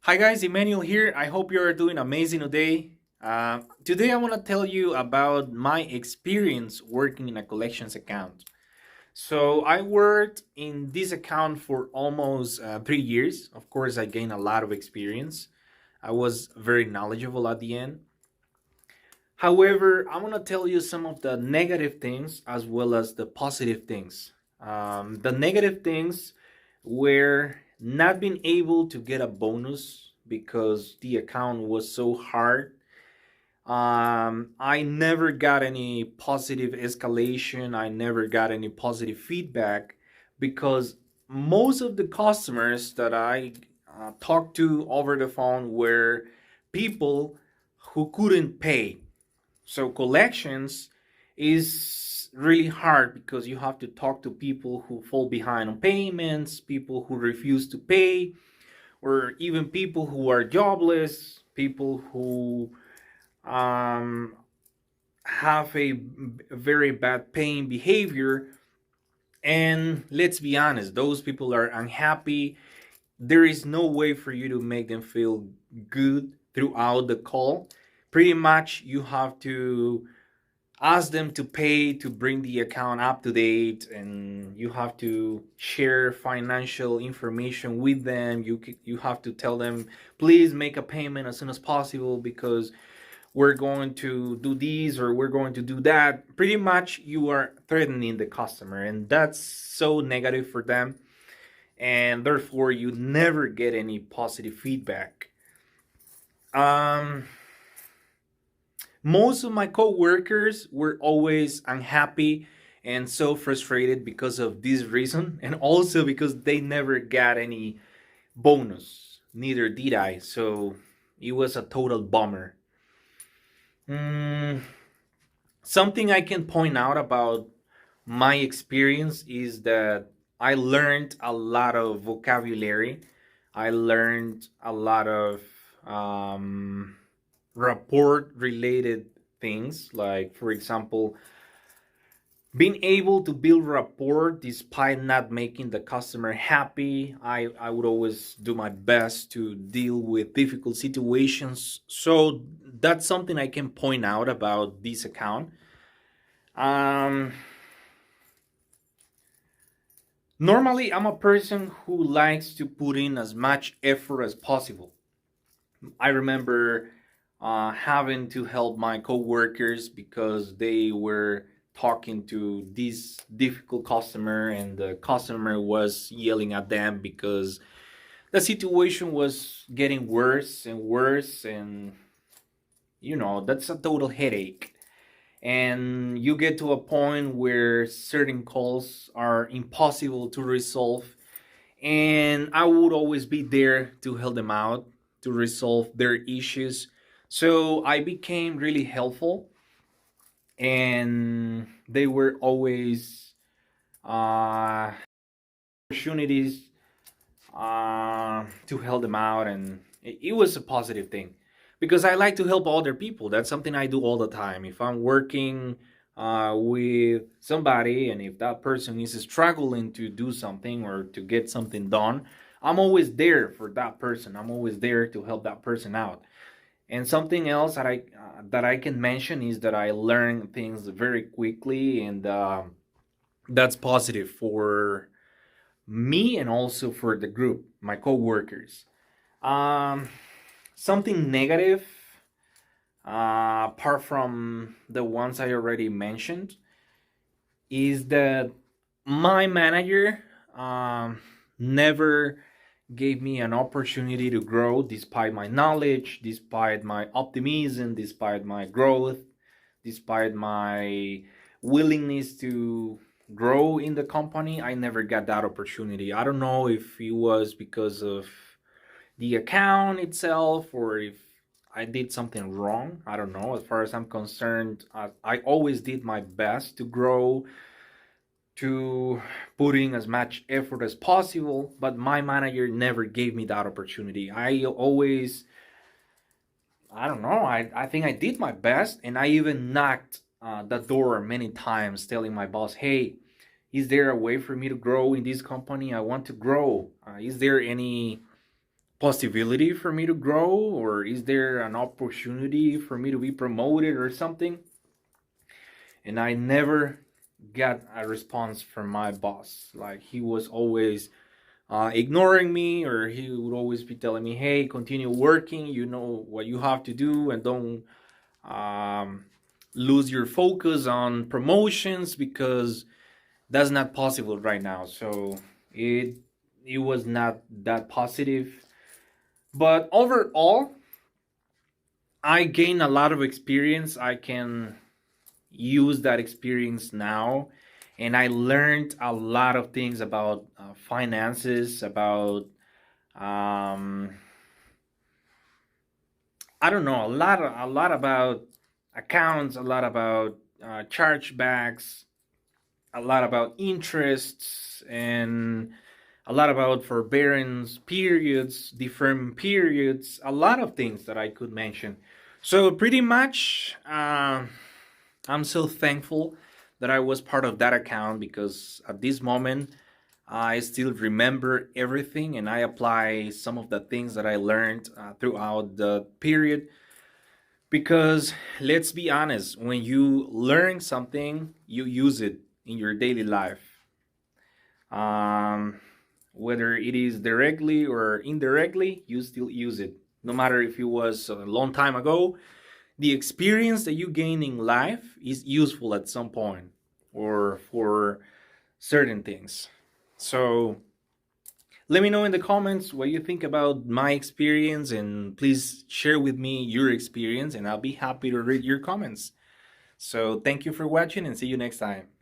Hi guys, Emmanuel here. I hope you are doing amazing today. Today I want to tell you about my experience working in a collections account. So I worked in this account for almost 3 years. Of course, I gained a lot of experience. I was very knowledgeable at the end. However, I want to tell you some of the negative things as well as the positive things. The negative things were not being able to get a bonus because the account was so hard. I never got any positive escalation. I never got any positive feedback because most of the customers that I talked to over the phone were people who couldn't pay. So collections is really hard because you have to talk to people who fall behind on payments, people who refuse to pay, or even people who are jobless, people who um, have a very bad paying behavior. And let's be honest, those people are unhappy. There is no way for you to make them feel good throughout the call. Pretty much, you have to ask them to pay to bring the account up to date, and you have to share financial information with them. You have to tell them, please make a payment as soon as possible because we're going to do this or we're going to do that. Pretty much you are threatening the customer, and that's so negative for them, and therefore you never get any positive feedback. um Most of my coworkers were always unhappy and so frustrated because of this reason, and also because they never got any bonus. Neither did I, so it was a total bummer. Mm, Something I can point out about my experience is that I learned a lot of vocabulary. I learned a lot of um, rapport related things, like, for example, being able to build rapport despite not making the customer happy. I would always do my best to deal with difficult situations. So that's something I can point out about this account. Um, Normally, I'm a person who likes to put in as much effort as possible. I remember having to help my coworkers because they were talking to this difficult customer, and the customer was yelling at them because the situation was getting worse and worse, and that's a total headache. And you get to a point where certain calls are impossible to resolve, and I would always be there to help them out to resolve their issues. So I became really helpful, and they were always opportunities to help them out, and it was a positive thing because I like to help other people. That's something I do all the time. If I'm working with somebody, and if that person is struggling to do something or to get something done, I'm always there for that person. I'm always there to help that person out. And something else that I can mention is that I learn things very quickly, and that's positive for me and also for the group, my coworkers. Um, Something negative, apart from the ones I already mentioned, is that my manager never gave me an opportunity to grow despite my knowledge, despite my optimism, despite my growth, despite my willingness to grow in the company. I never got that opportunity. I don't know if it was because of the account itself or if I did something wrong. I don't know. As far as I'm concerned, I always did my best to grow, to put in as much effort as possible, but my manager never gave me that opportunity. I don't know, I think I did my best, and I even knocked the door many times telling my boss, hey, is there a way for me to grow in this company? I want to grow. Is there any possibility for me to grow, or is there an opportunity for me to be promoted or something? And I never got a response from my boss. Like, he was always ignoring me, or he would always be telling me, hey, continue working, you know what you have to do, and don't um, lose your focus on promotions, because that's not possible right now. So it was not that positive. But overall, I gained a lot of experience. I can use that experience now, and I learned a lot of things about finances, about um, I don't know, a lot about accounts, a lot about chargebacks, a lot about interests, and a lot about forbearance periods, deferment periods, a lot of things that I could mention. So pretty much, I'm so thankful that I was part of that account, because at this moment I still remember everything, and I apply some of the things that I learned throughout the period. Because let's be honest, when you learn something, you use it in your daily life. Um, Whether it is directly or indirectly, you still use it. No matter if it was a long time ago, the experience that you gain in life is useful at some point, or for certain things. So let me know in the comments what you think about my experience, and please share with me your experience, and I'll be happy to read your comments. So thank you for watching, and see you next time.